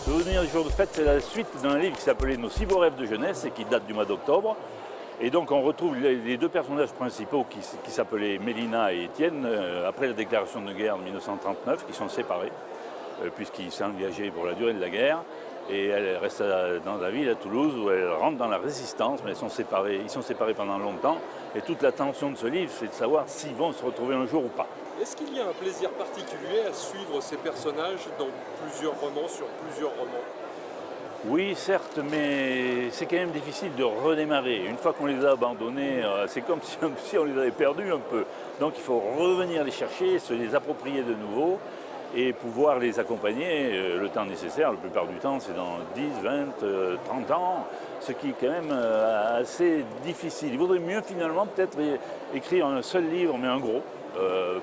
Souvenirs du jour de fête, c'est la suite d'un livre qui s'appelait Nos 6 beaux rêves de jeunesse et qui date du mois d'octobre. Et donc on retrouve les deux personnages principaux qui s'appelaient Mélina et Étienne après la déclaration de guerre de 1939, qui sont séparés puisqu'ils s'est engagé pour la durée de la guerre. Et elle reste dans la ville à Toulouse où elle rentre dans la résistance, mais ils sont séparés pendant longtemps. Et toute la tension de ce livre, c'est de savoir s'ils vont se retrouver un jour ou pas. Est-ce qu'il y a un plaisir particulier à suivre ces personnages dans plusieurs romans, sur plusieurs romans? Oui, certes, mais c'est quand même difficile de redémarrer. Une fois qu'on les a abandonnés, c'est comme si on les avait perdus un peu. Donc il faut revenir les chercher, se les approprier de nouveau et pouvoir les accompagner le temps nécessaire. La plupart du temps, c'est dans 10, 20, 30 ans, ce qui est quand même assez difficile. Il vaudrait mieux finalement peut-être écrire un seul livre, mais un gros,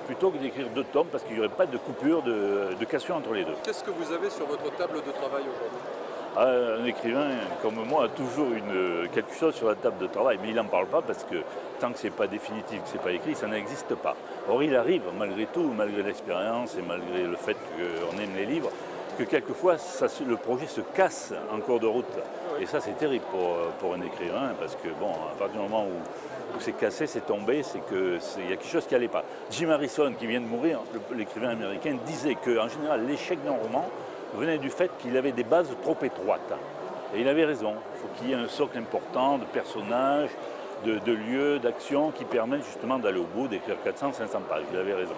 plutôt que d'écrire 2 tomes, parce qu'il n'y aurait pas de coupure, de cassure entre les deux. Qu'est-ce que vous avez sur votre table de travail aujourd'hui? Un écrivain comme moi a toujours quelque chose sur la table de travail, mais il n'en parle pas parce que tant que ce n'est pas définitif, que ce n'est pas écrit, ça n'existe pas. Or il arrive, malgré tout, malgré l'expérience et malgré le fait qu'on aime les livres, que quelquefois le projet se casse en cours de route. Et ça c'est terrible pour un écrivain, parce que bon, à partir du moment où c'est cassé, c'est tombé, c'est qu'il y a quelque chose qui n'allait pas. Jim Harrison, qui vient de mourir, l'écrivain américain, disait qu'en général l'échec d'un roman venait du fait qu'il avait des bases trop étroites. Et il avait raison. Il faut qu'il y ait un socle important de personnages, de lieux, d'actions qui permettent justement d'aller au bout, d'écrire 400, 500 pages. Il avait raison.